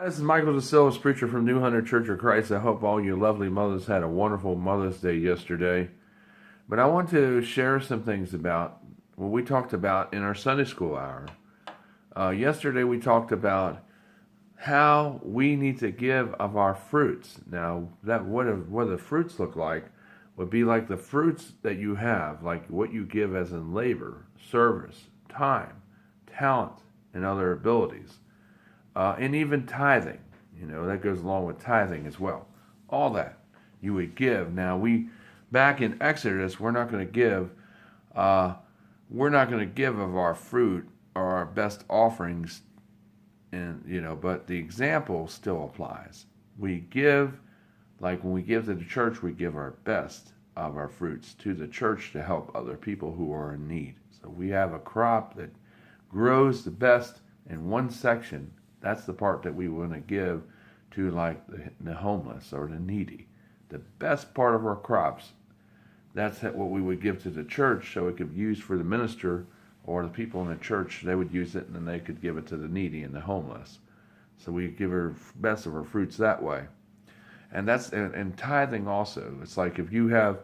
This is Michael DeSilva's preacher from New Hunter Church of Christ. I hope all you lovely mothers had a wonderful Mother's Day yesterday. But I want to share some things about what we talked about in our Sunday school hour. Yesterday we talked about how we need to give of our fruits. Now, what the fruits look like would be like the fruits that you have, like what you give as in labor, service, time, talent, and other abilities. And even tithing, that goes along with tithing as well. All that you would give. Now back in Exodus, we're not going to give, of our fruit or our best offerings, but the example still applies. We give, like when we give to the church, we give our best of our fruits to the church to help other people who are in need. So we have a crop that grows the best in one section. That's the part that we want to give to like the homeless or the needy. The best part of our crops, that's what we would give to the church so it could be used for the minister or the people in the church. They would use it and then they could give it to the needy and the homeless. So we give our best of our fruits that way. And and tithing also. It's like if you have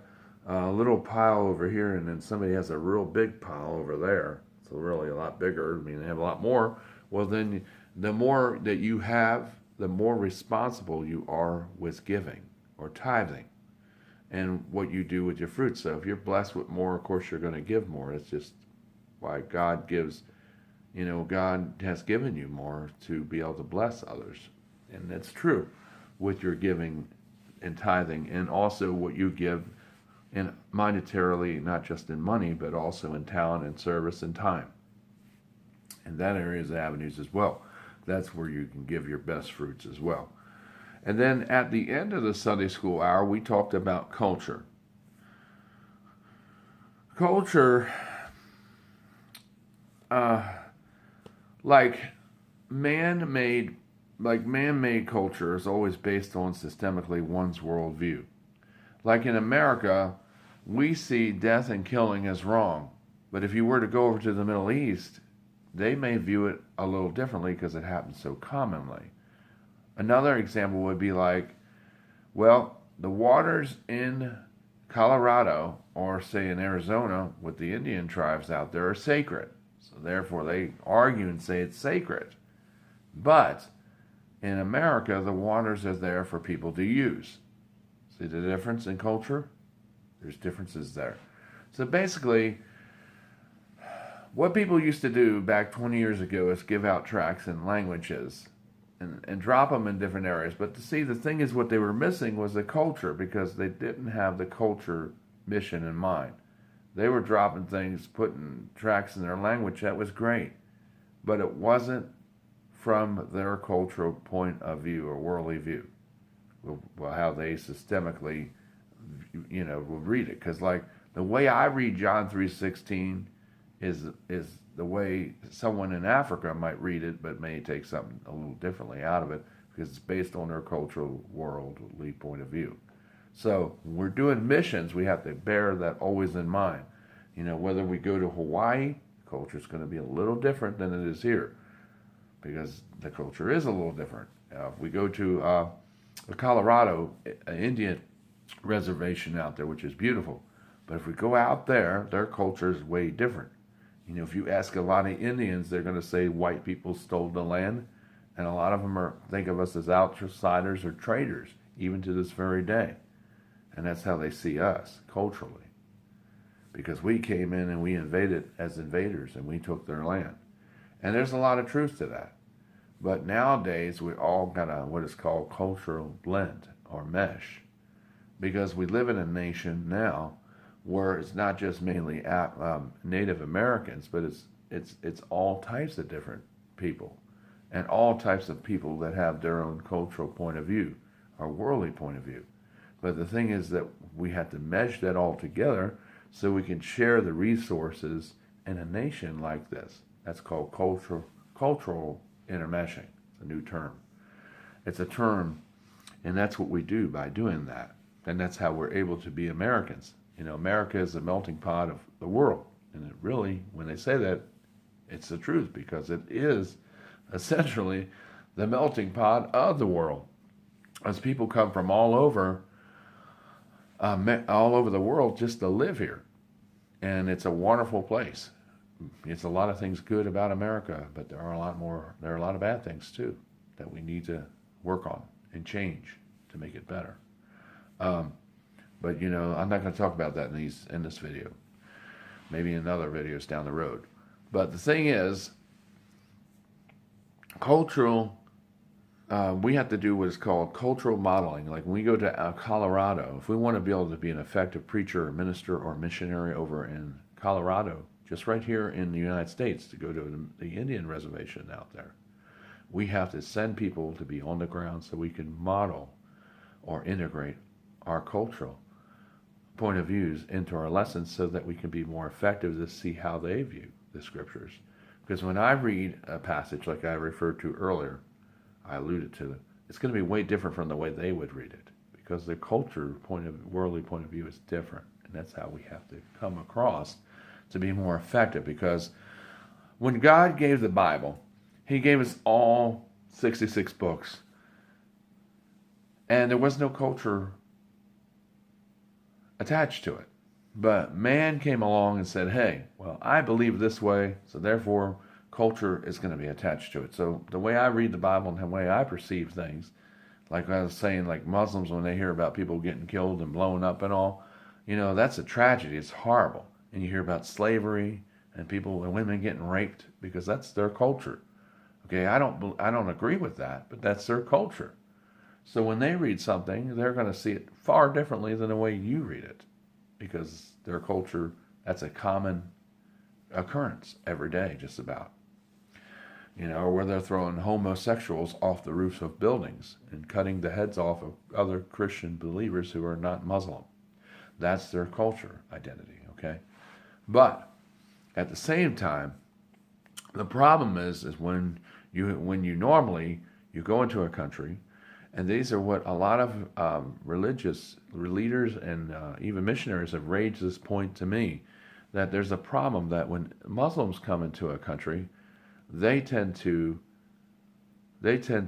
a little pile over here and then somebody has a real big pile over there, so really a lot bigger, I mean they have a lot more, well then the more that you have, the more responsible you are with giving or tithing and what you do with your fruit. So if you're blessed with more, of course you're going to give more. It's just why God gives, God has given you more to be able to bless others. And that's true with your giving and tithing, and also what you give in monetarily, not just in money, but also in talent and service and time. And that area is avenues as well. That's where you can give your best fruits as well. And then at the end of the Sunday school hour, we talked about culture. Culture, like man-made culture is always based on systemically one's worldview. Like in America, we see death and killing as wrong. But if you were to go over to the Middle East, they may view it a little differently because it happens so commonly. Another example would be like, well, the waters in Colorado or say in Arizona with the Indian tribes out there are sacred. So therefore they argue and say it's sacred. But in America, the waters are there for people to use. See the difference in culture? There's differences there. So basically, what people used to do back 20 years ago is give out tracts in languages and drop them in different areas. But to see, the thing is what they were missing was the culture because they didn't have the culture mission in mind. They were dropping things, putting tracts in their language. That was great. But it wasn't from their cultural point of view or worldly view. Well, how they systemically, would read it. Because like the way I read John 3:16 is the way someone in Africa might read it, but may take something a little differently out of it because it's based on their cultural, worldly point of view. So when we're doing missions, we have to bear that always in mind. Whether we go to Hawaii, culture is going to be a little different than it is here because the culture is a little different. If we go to the Colorado Indian reservation out there, which is beautiful, but if we go out there, their culture is way different. If you ask a lot of Indians, they're going to say white people stole the land, and a lot of them think of us as outsiders or traitors, even to this very day. And that's how they see us culturally, because we came in and we invaded as invaders, and we took their land. And there's a lot of truth to that. But nowadays, we all got what is called cultural blend or mesh, because we live in a nation now where it's not just mainly Native Americans, but it's all types of different people, and all types of people that have their own cultural point of view, or worldly point of view. But the thing is that we have to mesh that all together so we can share the resources in a nation like this. That's called cultural intermeshing. It's a new term. It's a term, and that's what we do by doing that. And that's how we're able to be Americans. America is the melting pot of the world. And it really, when they say that, it's the truth because it is essentially the melting pot of the world. As people come from all over the world just to live here. And it's a wonderful place. It's a lot of things good about America, but there are a lot of bad things too that we need to work on and change to make it better. But I'm not going to talk about that in this video. Maybe in other videos down the road. But the thing is, we have to do what is called cultural modeling. Like when we go to Colorado, if we want to be able to be an effective preacher or minister or missionary over in Colorado, just right here in the United States, to go to the Indian reservation out there, we have to send people to be on the ground so we can model or integrate our cultural point of views into our lessons so that we can be more effective to see how they view the scriptures. Because when I read a passage like I referred to earlier, I alluded to it, it's going to be way different from the way they would read it, because their worldly point of view is different. And that's how we have to come across to be more effective. Because when God gave the Bible, He gave us all 66 books. And there was no culture attached to it. But man came along and said, hey, well, I believe this way, so therefore culture is going to be attached to it. So the way I read the Bible and the way I perceive things, like I was saying, like Muslims, when they hear about people getting killed and blown up and all, that's a tragedy. It's horrible. And you hear about slavery and people and women getting raped because that's their culture. Okay, I don't agree with that, but that's their culture. So when they read something, they're going to see it far differently than the way you read it, because their culture, that's a common occurrence every day, just about. Or where they're throwing homosexuals off the roofs of buildings and cutting the heads off of other Christian believers who are not Muslim. That's their culture identity, okay? But at the same time, the problem is when you normally go into a country, and these are what a lot of religious leaders and even missionaries have raised this point to me, that there's a problem that when Muslims come into a country, they tend to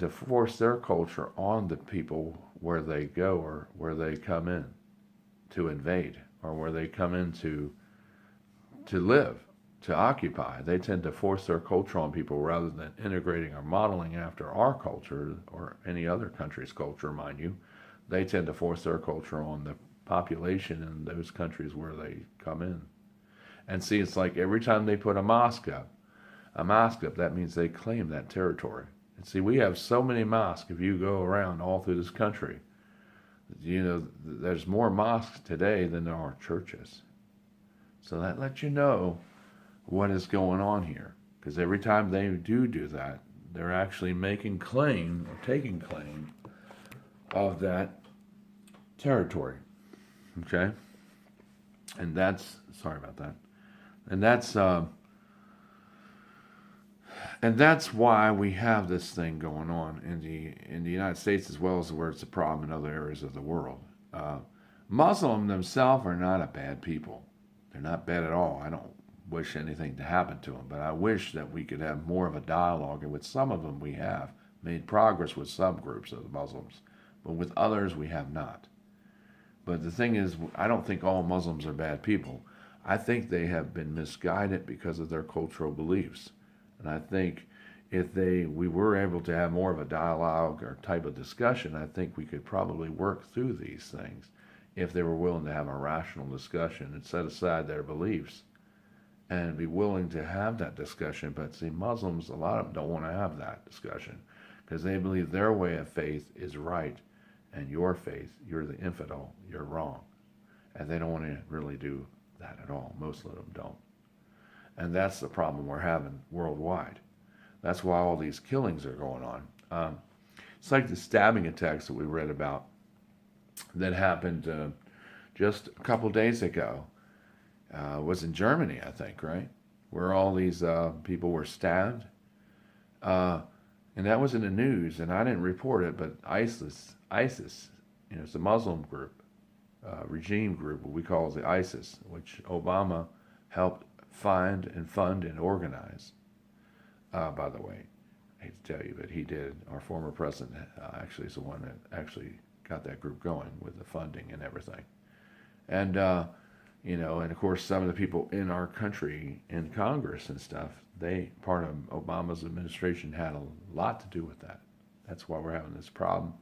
force their culture on the people where they go or where they come in to invade, or where they come in to live, to occupy. They tend to force their culture on people rather than integrating or modeling after our culture or any other country's culture, mind you. They tend to force their culture on the population in those countries where they come in. And see, it's like every time they put a mosque up, that means they claim that territory. And see, we have so many mosques. If you go around all through this country, there's more mosques today than there are churches. So that lets you know what is going on here. Because every time they do that, they're actually making claim or taking claim of that territory. Okay? And sorry about that. And that's why we have this thing going on in the United States, as well as where it's a problem in other areas of the world. Muslims themselves are not a bad people. They're not bad at all. I don't wish anything to happen to them, but I wish that we could have more of a dialogue. And with some of them, we have made progress with some groups of the Muslims, but with others, we have not. But the thing is, I don't think all Muslims are bad people. I think they have been misguided because of their cultural beliefs. And I think if we were able to have more of a dialogue or type of discussion, I think we could probably work through these things if they were willing to have a rational discussion and set aside their beliefs and be willing to have that discussion. But see, Muslims, a lot of them don't want to have that discussion because they believe their way of faith is right, and your faith, you're the infidel, you're wrong. And they don't want to really do that at all. Most of them don't. And that's the problem we're having worldwide. That's why all these killings are going on. It's like the stabbing attacks that we read about that happened just a couple days ago. Was in Germany, I think, right? Where all these people were stabbed. And that was in the news, and I didn't report it, but ISIS, it's a Muslim group, regime group, what we call the ISIS, which Obama helped find and fund and organize, by the way. I hate to tell you, but he did. Our former president actually is the one that actually got that group going with the funding and everything. And, and of course, some of the people in our country, in Congress and stuff, part of Obama's administration had a lot to do with that. That's why we're having this problem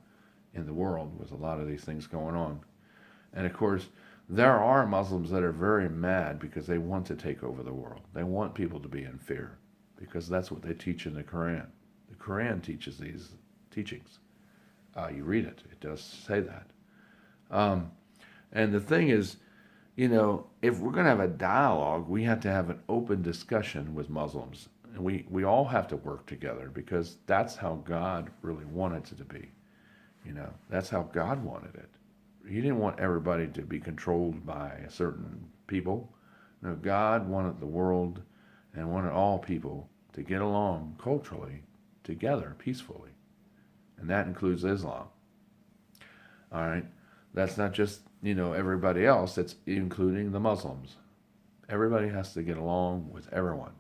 in the world with a lot of these things going on. And of course, there are Muslims that are very mad because they want to take over the world. They want people to be in fear because that's what they teach in the Quran. The Quran teaches these teachings. You read it. It does say that. And the thing is, if we're going to have a dialogue, we have to have an open discussion with Muslims. And we all have to work together because that's how God really wanted it to be. That's how God wanted it. He didn't want everybody to be controlled by certain people. No, God wanted the world and wanted all people to get along culturally together peacefully. And that includes Islam. All right? That's not just, everybody else. It's including the Muslims. Everybody has to get along with everyone.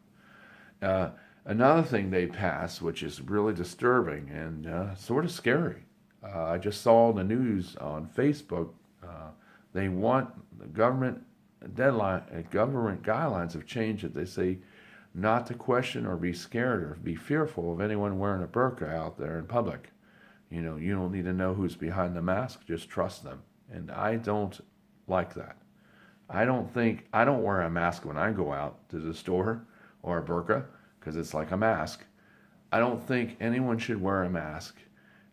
Another thing they passed, which is really disturbing and sort of scary. I just saw the news on Facebook. They want the government guidelines have changed it. They say not to question or be scared or be fearful of anyone wearing a burqa out there in public. You don't need to know who's behind the mask. Just trust them. And I don't like that. I don't wear a mask when I go out to the store or a burqa because it's like a mask. I don't think anyone should wear a mask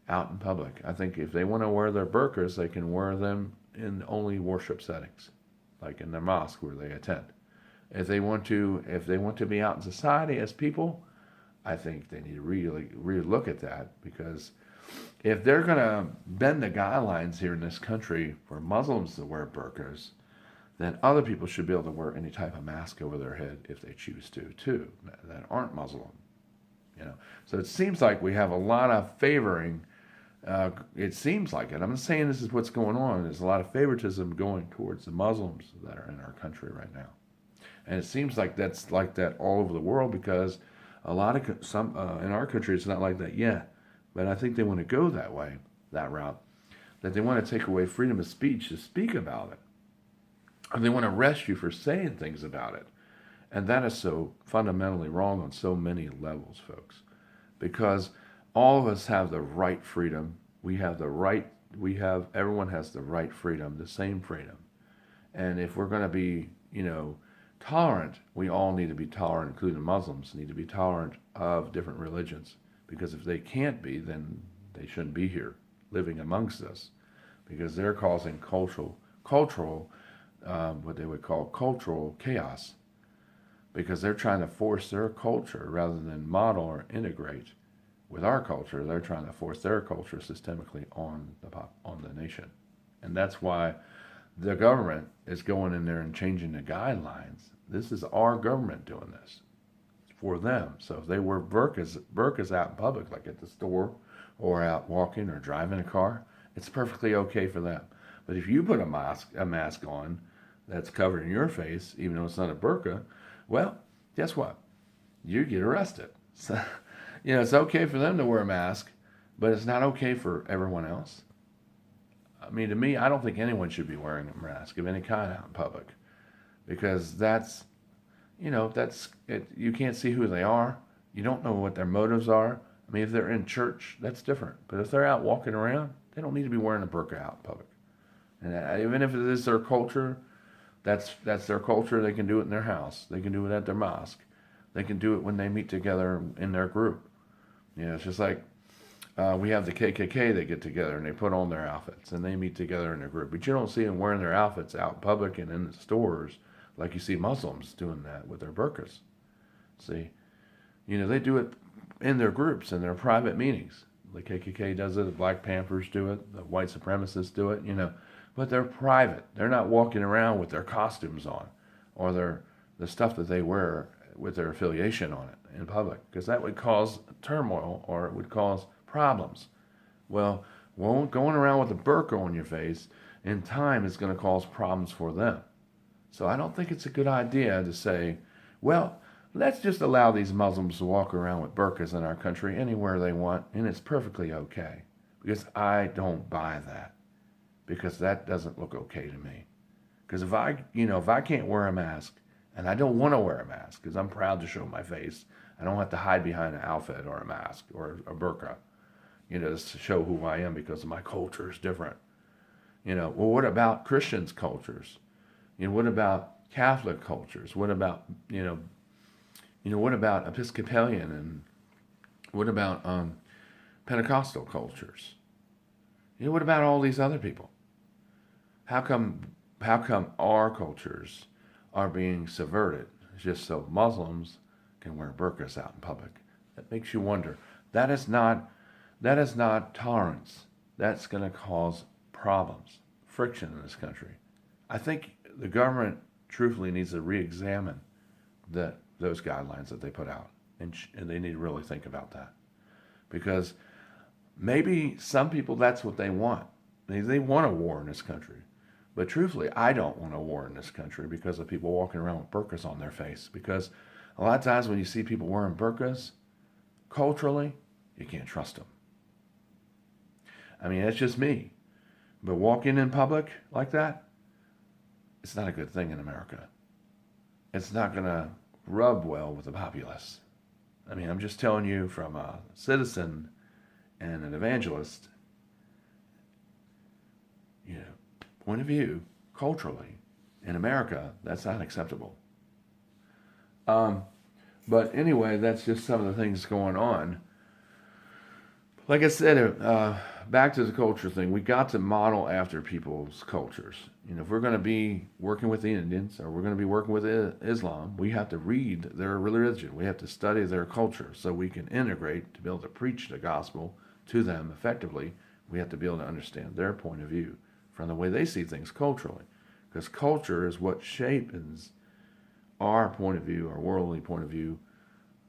out in public. I think if they want to wear their burqas, they can wear them in only worship settings, like in their mosque where they attend. If they want to be out in society as people, I think they need to really look at that, because if they're going to bend the guidelines here in this country for Muslims to wear burqas, then other people should be able to wear any type of mask over their head if they choose to, too, that aren't Muslim. So it seems like we have a lot of favoring. It seems like it. I'm not saying this is what's going on. There's a lot of favoritism going towards the Muslims that are in our country right now, and it seems like that's like that all over the world, because a lot of in our country it's not like that yet. But I think they want to go that route, that they want to take away freedom of speech to speak about it, and they want to arrest you for saying things about it, and that is so fundamentally wrong on so many levels, folks, because all of us have the right freedom. Everyone has the right freedom, the same freedom. And if we're going to be, tolerant, we all need to be tolerant, including Muslims, need to be tolerant of different religions. Because if they can't be, then they shouldn't be here living amongst us, because they're causing cultural, what they would call cultural chaos, because they're trying to force their culture rather than model or integrate with our culture. They're trying to force their culture systemically on the nation. And that's why the government is going in there and changing the guidelines. This is our government doing this for them. So if they wear burqas out in public, like at the store or out walking or driving a car, it's perfectly okay for them. But if you put a mask on that's covering your face, even though it's not a burqa, well, guess what? You get arrested. So, it's okay for them to wear a mask, but it's not okay for everyone else. I mean, to me, I don't think anyone should be wearing a mask of any kind out in public, because that's it. You can't see who they are. You don't know what their motives are. I mean, if they're in church, that's different. But if they're out walking around, they don't need to be wearing a burqa out in public. And even if it is their culture, that's their culture. They can do it in their house. They can do it at their mosque. They can do it when they meet together in their group. It's just like we have the KKK. They get together and they put on their outfits and they meet together in a group. But you don't see them wearing their outfits out in public and in the stores like you see Muslims doing that with their burqas. See, they do it in their groups, in their private meetings. The KKK does it. The Black Panthers do it. The white supremacists do it. But they're private. They're not walking around with their costumes on or the stuff that they wear with their affiliation on it in public, because that would cause turmoil or it would cause problems. Well, going around with a burqa on your face in time is going to cause problems for them. So I don't think it's a good idea to say, well, Let's just allow these Muslims to walk around with burqas in our country anywhere they want, and it's perfectly okay. Because I don't buy that. Because that doesn't look okay to me. Because if I can't wear a mask, and I don't want to wear a mask, because I'm proud to show my face, I don't have to hide behind an outfit or a mask or a burqa, to show who I am because my culture is different. Well, what about Christians' cultures? What about Catholic cultures? What about, what about Episcopalian, and what about Pentecostal cultures? What about all these other people? How come our cultures are being subverted just so Muslims can wear burqas out in public? That makes you wonder. That is not tolerance. That's going to cause problems, friction in this country. I think the government truthfully needs to re-examine those guidelines that they put out, and they need to really think about that, because maybe some people, that's what they want. They want a war in this country. But truthfully, I don't want a war in this country because of people walking around with burqas on their face. Because a lot of times when you see people wearing burqas, culturally, you can't trust them. I mean, that's just me. But walking in public like that, it's not a good thing in America. It's not going to rub well with the populace. I mean, I'm just telling you from a citizen and an evangelist, point of view, culturally, in America, that's not acceptable. But anyway, that's just some of the things going on. Like I said, back to the culture thing, we got to model after people's cultures. If we're going to be working with the Indians, or we're going to be working with Islam, we have to read their religion. We have to study their culture so we can integrate to be able to preach the gospel to them effectively. We have to be able to understand their point of view from the way they see things culturally. Because culture is what shapes our point of view, our worldly point of view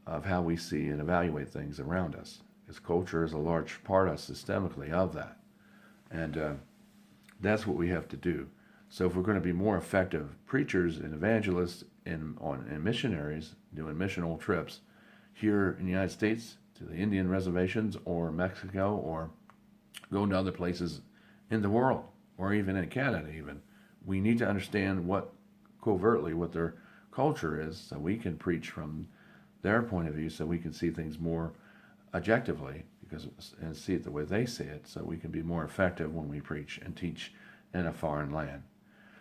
of how we see and evaluate things around us. Because culture is a large part systemically of that. And that's what we have to do. So if we're going to be more effective preachers and evangelists and missionaries doing missional trips here in the United States to the Indian reservations or Mexico or going to other places in the world or even in Canada even, we need to understand what their culture is so we can preach from their point of view so we can see things more objectively and see it the way they see it so we can be more effective when we preach and teach in a foreign land.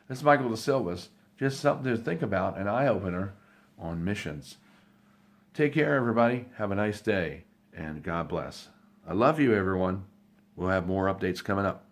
This is Michael De Silva's, just something to think about, an eye-opener on missions. Take care, everybody. Have a nice day, and God bless. I love you, everyone. We'll have more updates coming up.